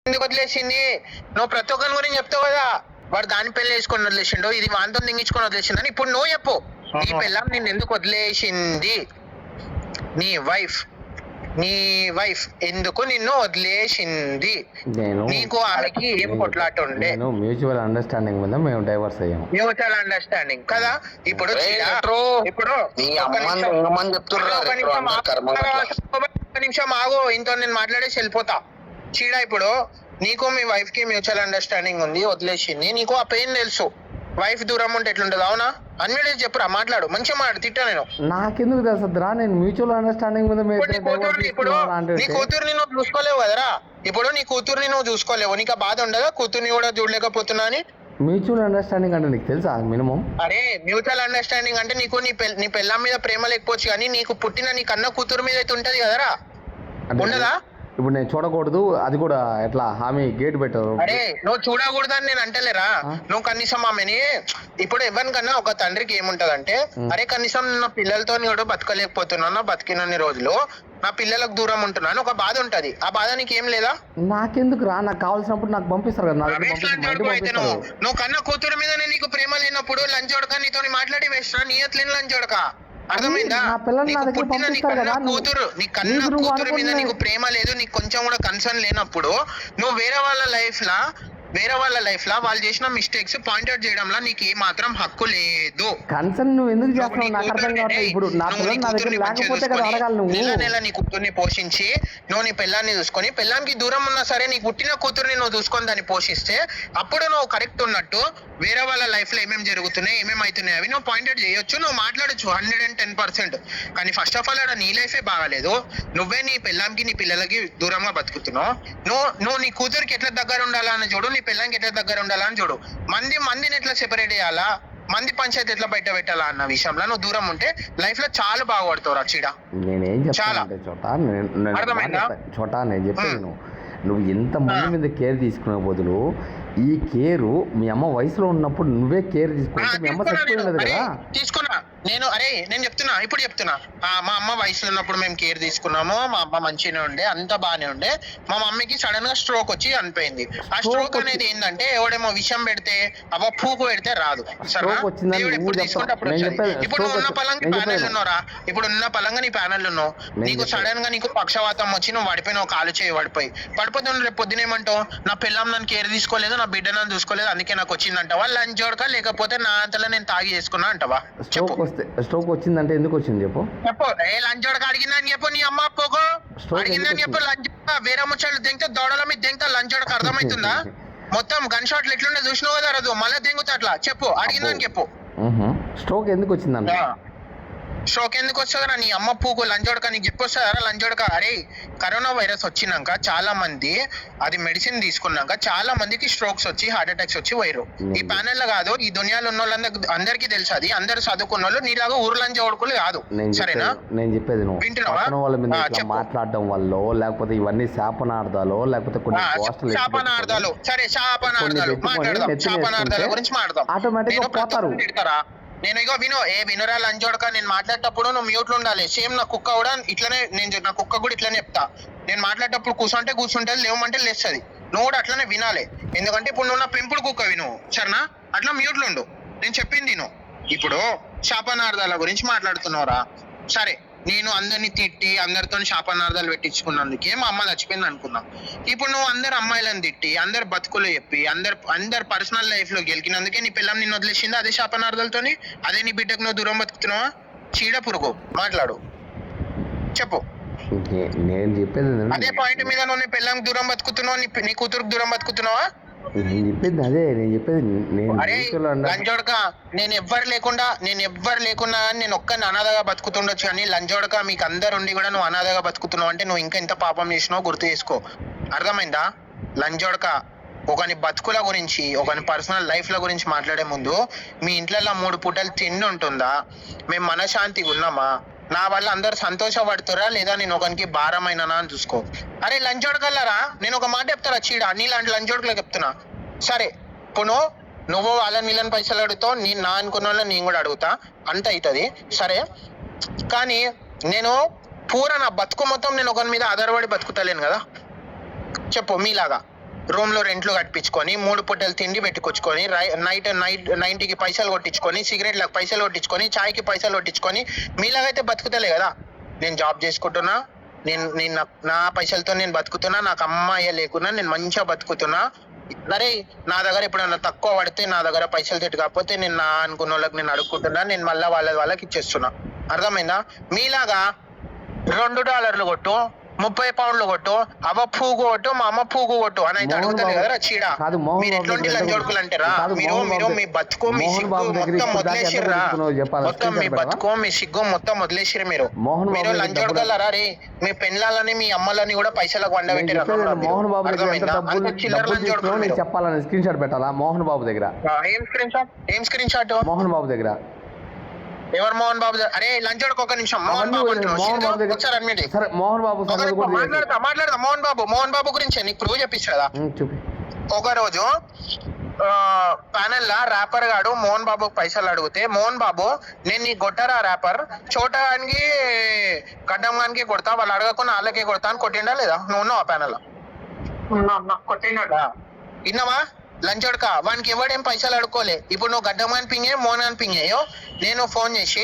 ఎందుకు వదిలేసింది? నువ్వు ప్రతి ఒక్కరి గురించి చెప్తావు కదా, వాడు దాని పెళ్లి వేసుకొని వదిలేసిండు, ఇది వాంతో దింగించుకొని వదిలేసిండు అని. ఇప్పుడు నువ్వు చెప్పు, నీ పిల్లం నిన్ను ఎందుకు వదిలేసింది? నీ వైఫ్ ఎందుకు నిన్ను వదిలేసింది? నీకు ఆమెకి ఏం కొట్లాట ఉండే? మ్యూచువల్ అండర్స్టాండింగ్ మీద మేము డైవర్స్ అయ్యాము. మ్యూచువల్ అండర్స్టాండింగ్ కదా. ఇప్పుడు ఒక నిమిషం ఆగు, ఇంతో నేను మాట్లాడేసి వెళ్ళిపోతా. చీడా, ఇప్పుడు నీకు మీ వైఫ్ కి మ్యూచువల్ అండర్స్టాండింగ్ ఉంది, వదిలేసింది. నీకు ఆ పెయిన్ తెలుసు, వైఫ్ దూరం ఉంటే ఎట్లుంటది, అవునా? అన్నిడే చెప్పురా, మాట్లాడు, మంచిగా మాట్లాడు, తిట్టా నేను. నాకెందుకు తెలుసురా? నేను మ్యూచువల్ అండర్స్టాండింగ్ మీద ఇప్పుడు నీ కూతుర్ని నువ్వు చూసుకోలేవు కదరా. ఇప్పుడు నీ కూతుర్ని నువ్వు చూసుకోలేవు, నీకు ఆ బాధ ఉండదా కూతుర్ని కూడా చూడలేకపోతున్నా అని? మ్యూచువల్ అండర్స్టాండింగ్ అంటే నీకు తెలుసా మినిమం? అరే మ్యూచువల్ అండర్స్టాండింగ్ అంటే నీకు నీ పెళ్ళాం మీద ప్రేమ లేకపోవచ్చు, కానీ నీకు పుట్టిన నీ కన్న కూతురు మీద అయితే ఉంటది కదరా, ఉండదా? ఇప్పుడు నేను చూడకూడదు, అది కూడా ఎట్లా హామీ గేట్ పెట్టారు? అరే నువ్వు చూడకూడదు అని నేను అంటలేరా. నువ్వు కనీసం ఆమెని, ఇప్పుడు ఎవరికన్నా ఒక తండ్రికి ఏముంటదంటే, అరే కనీసం నా పిల్లలతో కూడా బతకలేకపోతున్నాను, బతికినన్ని రోజులు నా పిల్లలకు దూరం ఉంటున్నాను, ఒక బాధ ఉంటది. ఆ బాధ నీకు ఏం లేదా? నాకెందుకు రా, నాకు కావాల్సినప్పుడు నాకు పంపిస్తారు కదా. నువ్వు కన్న కూతురు మీద నీకు ప్రేమ లేనప్పుడు లంచ్ ఉడక నీతో మాట్లాడి వేస్తా, నీ ఎట్లేని లంచ్ ఉడక, అర్థమైందా? పుట్టిన నీ కన్న కూతురు మీద నీకు ప్రేమ లేదు, నీకు కొంచెం కూడా కన్సర్న్ లేనప్పుడు నువ్వు వేరే వాళ్ళ లైఫ్ లా వాళ్ళు చేసిన మిస్టేక్స్ పాయింట్అవుట్ చేయడంలో నీకు ఏ మాత్రం హక్కు లేదు. కన్సర్న్ నువ్వు ఎందుకు చేస్తున్నావు నాకు అర్థం కావట్లేదు. ఇప్పుడు నా పిల్లలు నా దగ్గర లేకపోతే కదా అడగాలి. నువ్వు నెల నీ కూతుర్ని పోషించి, నువ్వు నీ పిల్లాన్ని చూసుకొని, పిల్లానికి దూరం ఉన్నా సరే నీ పుట్టిన కూతుర్ని నువ్వు చూసుకొని దాన్ని పోషిస్తే అప్పుడు నువ్వు కరెక్ట్ ఉన్నట్టు. వేరే వాళ్ళ లైఫ్ లో ఏమేమి జరుగుతున్నాయి, ఏమేమి అవుతున్నాయి అవి నువ్వు పాయింట్అవుట్ చేయొచ్చు, నువ్వు మాట్లాడచ్చు 110%. కానీ ఫస్ట్ ఆఫ్ ఆల్ అక్కడ నీ లైఫే బాగాలేదు, నువ్వే నీ పిల్లాంకి నీ పిల్లలకి దూరంగా బతుకుతున్నావు. నువ్వు నీ కూతురికి ఎట్లా దగ్గర ఉండాలని చూడు, నీ పిల్లానికి ఎట్లా దగ్గర ఉండాలని చూడు. మందిని ఎట్లా సెపరేట్ చేయాలా, మంది పంచాయతీ ఎట్లా బయట పెట్టాలా అన్న విషయంలో నువ్వు దూరం ఉంటే లైఫ్ లో చాలా బాగుపడతావు రచ్చిడా. నేనేం చెప్తానంటే చోటా నేను చెప్పాను, నువ్వు ఎంతమంది మీద కేర్ తీసుకునే బదులు ఈ కేరు మీ అమ్మ వయసులో ఉన్నప్పుడు నువ్వే కేర్ తీసుకుంటే మీ అమ్మ చచ్చిపోయినది కదా. తీసుకున్నా నేను చెప్తున్నా మా అమ్మ వయసులో ఉన్నప్పుడు మేము కేర్ తీసుకున్నాము, మా అమ్మ మంచిగానే ఉండే, అంతా బాగానే ఉండే. మా మమ్మీకి సడన్ గా స్ట్రోక్ వచ్చి చనిపోయింది. ఆ స్ట్రోక్ అనేది ఏంటంటే ఎవడేమో విషం పెడితే అవ్వ పూకు పెడితే రాదు. ఇప్పుడు నువ్వు ఉన్న పలంగా ప్యానెల్ ఉన్నారా, ఇప్పుడు ఉన్న పలంగా నీ ప్యానెల్ ఉన్నావు, నీకు సడన్ గా నీకు పక్షవాతం వచ్చి నువ్వు పడిపోయినావు, కాలు చేయి పడిపోతున్నావు. రేపు పొద్దున ఏమంటావు, నా పిల్లం నన్ను కేర్ తీసుకోలేదు, నా బిడ్డ నన్ను చూసుకోలేదు, అందుకే నాకు వచ్చిందంటావా? లంచ్ చూడక, లేకపోతే నా అంతలో నేను తాగి చేసుకున్నా అంటావా? స్ట్రోక్ వచ్చిందంటే ఎందుకు వచ్చింది చెప్పు. ఏ లంచ్ చూడక అడిగిందని చెప్పు, నీ అమ్మ పోకో అడిగిందని చెప్పు. లంచ్ వేరే ముచ్చాడు దింగితే దొడల మీద దింగితే లంచ్ చూడక అర్థమవుతుందా? మొత్తం గన్ షాట్లు ఎట్లుండే చూసినావు కదా, రదు మళ్ళీ దింగుతా అట్లా చెప్పు, అడిగిందని చెప్పు. స్ట్రోక్ ఎందుకు వచ్చిందంట? స్ట్రోక్ ఎందుకు వస్తుందా? నీ అమ్మ పూకు లంచోడక నీకు చెప్పి వస్తుందా లంచోడక? అరే కరోనా వైరస్ వచ్చినాక చాలా మంది అది మెడిసిన్ తీసుకున్నాక చాలా మందికి స్ట్రోక్స్ వచ్చి హార్ట్ అటాక్స్ వచ్చి పోయారు. ఈ ప్యానెల్ లో కాదు, ఈ దునియాలో ఉన్న వాళ్ళందరికీ అందరికీ తెలుసు, అది అందరు చదువుకున్న వాళ్ళు నీలాగా ఊరు లంచ ఓడుకులు కాదు. సరేనా? నేను చెప్పేది మాట్లాడడం వల్ల, లేకపోతే ఇవన్నీ శాపనార్థాలు, లేకపోతే శాపనార్థాలు. సరే శాపనార్థాలు మాట్లాడదాం, శాపనార్థాల గురించి మాట్లాడదాం. ఆటోమేటిక్గా పోతారు. నేను ఇగో వినురా లంచోడక, నేను మాట్లాడేటప్పుడు నువ్వు మ్యూట్ లో ఉండాలి. సేమ్ నా కుక్క కూడా ఇట్లనే, నా కుక్క కూడా ఇట్లనే చెప్తా. నేను మాట్లాడేటప్పుడు కూర్చుంటది, లేవమంటే లేస్తుంది. నువ్వు కూడా అట్లనే వినాలి, ఎందుకంటే ఇప్పుడు నువ్వు నా పెంపుడు కుక్క విను, సరేనా? అట్లా మ్యూట్ లో ఉండు, నేను చెప్పింది నేను. ఇప్పుడు శాపనార్థాల గురించి మాట్లాడుతున్నావురా, సరే. నేను అందరిని తిట్టి అందరితో శాపనార్థాలు పెట్టించుకున్నందుకే మా అమ్మ చచ్చిపోయింది అనుకున్నాం. ఇప్పుడు నువ్వు అందరు అమ్మాయిలను తిట్టి అందరు బతుకులు చెప్పి అందరు పర్సనల్ లైఫ్ లో గెలికినందుకే నీ పిల్లం నిన్ను వదిలేసింది అదే శాపనార్థాలతోని. అదే నీ బిడ్డకు నువ్వు దూరం బతుకుతున్నావా? చీడ పురుగు మాట్లాడు, చెప్పు. నేను చెప్పేది అదే పాయింట్ మీద నువ్వు నీ పిల్లం దూరం బతుకుతున్నావు, నీ కూతురుకు దూరం బతుకుతున్నావా? నేను చెప్పేది అదే. లంచోడక నేను ఎవ్వరు లేకుండా నేను ఒక్కరిని అనాథగా బతుకుతుండొచ్చు, కానీ లంచోడక మీకు అందరు ఉండి కూడా నువ్వు అనాథగా బతుకుతున్నావు అంటే నువ్వు ఇంకా ఎంత పాపం చేసినావు గుర్తు చేసుకో, అర్థమైందా? లంచోడక ఒకని బతుకుల గురించి, ఒకని పర్సనల్ లైఫ్ ల గురించి మాట్లాడే ముందు మీ ఇంట్లో 3 పూటలు తిండి ఉంటుందా, మేము మనశాంతిగా ఉన్నామా, నా వల్ల అందరు సంతోషపడుతురా లేదా, నేను ఒకనికి భారమైనా అని చూసుకో. అరే లంచోడకల్లారా, నేను ఒక మాట చెప్తారా చీడ, నీలాంటి లంచోడకలా చెప్తున్నా. సరే ఇప్పుడు నువ్వు వాళ్ళ నీళ్ళని పైసలు అడుగుతావు, నేను నా అనుకున్న వాళ్ళని నేను కూడా అడుగుతా, అంత అవుతుంది సరే. కానీ నేను నా బతుకు మొత్తం నేను ఒకరి మీద ఆధారపడి బతుకుతలేను కదా, చెప్పు. మీలాగా రూమ్ లో రెంట్లు కట్టించుకొని 3 పూటలు తిండి పెట్టుకొచ్చుకొని నైట్ 90కి పైసలు కొట్టించుకొని సిగరెట్లకు పైసలు కొట్టించుకొని చాయ్కి పైసలు కొట్టించుకొని మీలాగైతే బతుకుతలే కదా. నేను జాబ్ చేసుకుంటున్నా, నేను నా పైసలతో నేను బతుకుతున్నా, నాకు అమ్మాయి లేకున్నా నేను మంచిగా బతుకుతున్నా. అరే నా దగ్గర ఎప్పుడైనా తక్కువ పడితే నా దగ్గర పైసలు తిట్టు కాకపోతే నేను నా అనుకున్న వాళ్ళకి నేను అడుక్కుంటున్నా, నేను మళ్ళీ వాళ్ళకి ఇచ్చేస్తున్నా. అర్థమైందా? మీలాగా $2 కొట్టు, 30 పౌండ్లు కొట్టు, అవ్వ పూగు కొట్టు, మా అమ్మ పూగు కొట్టు అని అయితే అడుగుతారు కదా చీడ. మీరు ఎట్లాంటి లంజోడుకులు అంటారా? మీరు మీ బతుకు మీ సిగ్గు మొత్తం వదిలేసిర్రా, మొత్తం మీ బతుకు మీ సిగ్గు మొత్తం వదిలేసిరు. మీరు లంజోడుకల్లారా రే? మీ పెళ్ళాలని మీ అమ్మలని కూడా పైసలకు వండబెట్టారు. మోహన్ బాబు దగ్గర చెప్పాలని స్క్రీన్ షాట్ పెట్టాలా? మోహన్ బాబు దగ్గర ఏం స్క్రీన్ షాట్? మోహన్ బాబు దగ్గర ఎవరు? మోహన్ బాబు. అరే లంచోడుకు ఒక నిమిషం. మోహన్ బాబు మాట్లాడతా. మోహన్ బాబు గురించి నీకు ప్రూవ్ చెప్పిస్తా. ఒక రోజు ప్యానెల్ లా ర్యాపర్ గాడు మోహన్ బాబు పైసలు అడిగితే, మోహన్ బాబు నేను నీ కొట్టారా ర్యాపర్ చోటానికి గడ్డంగానికి కొడతా, వాళ్ళు అడగకుండా వాళ్ళకే కొడతా అని కొట్టిండా లేదా? నువ్వు ఉన్నావా ప్యానెల్ లో? కొట్టిండా? విన్నావా? లంచోడుక వానికి ఎవడేం పైసలు అడుకోలే. ఇప్పుడు నువ్వు గడ్డమాని పింగే మోహన్ అని పింగేయో, నేను ఫోన్ చేసి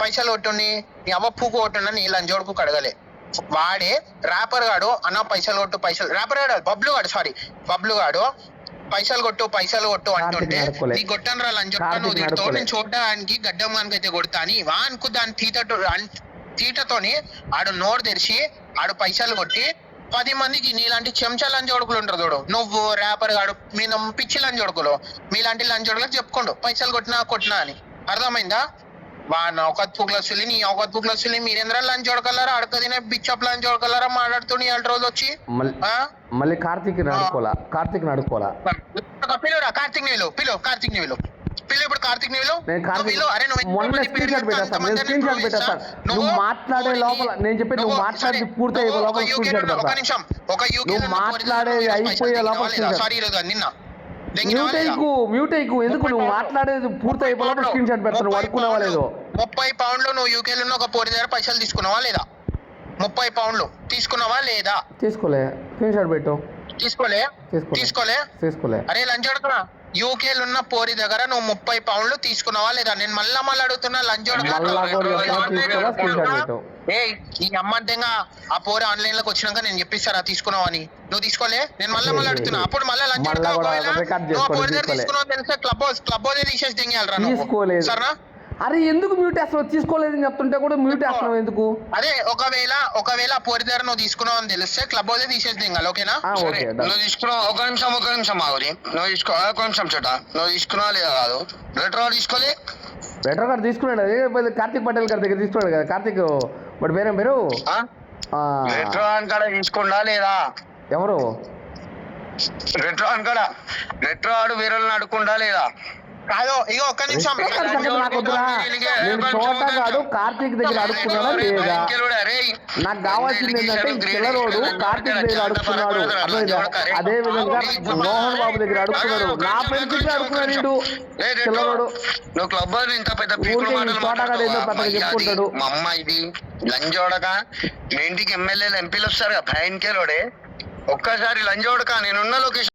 పైసలు కొట్టుండి నీ అవ్వ పూకు కొట్టుండ నీ లంచోడుకు అడగలే. వాడే ర్యాపర్ గాడు అన్న పైసలు కొట్టు పైసలు, ర్యాపర్ గాడు బబ్లు గాడు పైసలు కొట్టు అంటుంటే నీ కొట్టను రా లంచోడుక నువ్వు తిడుతూ, నేను చూడడానికి గడ్డమానికి అయితే కొడతా అని వా అనుకు దాని తీటతోని ఆడు నోరు తెరిచి ఆడు పైసలు కొట్టి 10 మందికి నీలాంటి చెంచా లంచోడుకులు ఉంటారు చూడు, నువ్వు ర్యాపర్ గాడు మీ పిచ్చి లంచోడుకులు, మీలాంటి లంచోడుకులకు చెప్పుకోండు పైసలు కొట్టినా అని. అర్థమైందా? వాడిని ఒకత్ పుగ్లసులి నీ ఒకత్ పుగ్లసులి మీరేంద్ర లంచోడుకల్లారా అడకదినే బిచ్చప్ లంచోడుకల్లారా మాట్లాడుతూ ఇవాళ రోజు వచ్చి మళ్ళీ కార్తీక్ నడుకోవాలా పిలువురా కార్తీక్ నీళ్ళు పిలువు ఇప్పుడు కార్తీక్ నీళ్ళు నువ్వు మాట్లాడే లోపల నేను చెప్పి నువ్వు మాట్లాడి పూర్తి అయ్యే లోపల నువ్వు మాట్లాడేది అయిపోయే లోపల మ్యూట్ అయ్యకు ఎందుకు నువ్వు మాట్లాడేది పూర్తి అయిపోయే లోపల స్క్రీన్ షాట్ పెడతాను. అడుక్కున్నావా లేదు? 30 పౌండ్లు నువ్వు యూకేలో ఉన్న ఒక పోరి దగ్గర పైసలు తీసుకున్నావా లేదా? 30 పౌండ్లు తీసుకున్నావా లేదా? తీసుకోలే. స్క్రీన్ షాట్ పెట్టు. తీసుకోలే. అరే లంచోడుకురా యూకేలో ఉన్న పోరి దగ్గర నువ్వు 30 పౌండ్లు తీసుకున్నావా లేదా? నేను మళ్ళీ అడుగుతున్నా లంచోడుకురా. ఈ అమ్మంతంగా ఆ పోరి ఆన్లైన్ లోకి వచ్చినాక నేను చెప్పిస్తారా తీసుకున్నావు అని? నువ్వు తీసుకోలే. నేను మళ్ళీ అడుగుతున్నా. అప్పుడు మళ్ళీ లంచోడుకురా పోరి దగ్గర తీసుకున్నావు తెలిసే క్లబ్ హౌస్ తీసేసి దింగాలరా సరేనా? అరే ఎందుకు మ్యూట్ వేస్తున్నావు? తీసుకోలేదని చెప్తుంటే కూడా మ్యూట్ వేస్తున్నావు ఎందుకు? అదే ఒకవేళ పోరి దగ్గర నువ్వు తీసుకున్నావు అని తెలిస్తే క్లబ్ హౌస్ తీసేసి దింగాలి. ఓకేనా? నువ్వు తీసుకున్నావు. ఒక నిమిషం ఆగురి. ఒక నిమిషం చోట నువ్వు తీసుకున్నావా లేదా కాదు. లెటర్ కార్డు తీసుకున్నాడు. అదే కార్తీక్ పటేల్ గారి దగ్గర తీసుకున్నాడు కదా. కార్తీక్ వాడు పేరు రెట్రో కాడ తీసుకున్నా లేదా? ఎవరు రెట్రో కాడ ఆడు వేరే వాళ్ళని అడుక్కుండా లేదా? కాదు ఇక ఒక్క నిమిషం. చోటగాడు కార్తీక్ దగ్గర అడుక్కున్నాడా లేదా? నాకు కావాల్సింది ఏంటంటే చిల్లరోడు కార్తీక్ దగ్గర అడుక్కున్నాడు. అదే విధంగా మోహన్ బాబు దగ్గర అడుక్కున్నాడు. నా ఫ్రెండ్స్ దగ్గర అడుక్కున్నాడు చిల్లరోడు. నువ్వు క్లబ్ ఇంత పెద్ద చోటగాడు ఏదో పెద్దగా చెప్పుకుంటాడు. మా అమ్మ ఇది లంజోడక మీ ఇంటికి ఎమ్మెల్యేలు ఎంపీలు వస్తారు కదా భయంకేలోడే. ఒక్కసారి లంజోడక నేనున్న లొకేషన్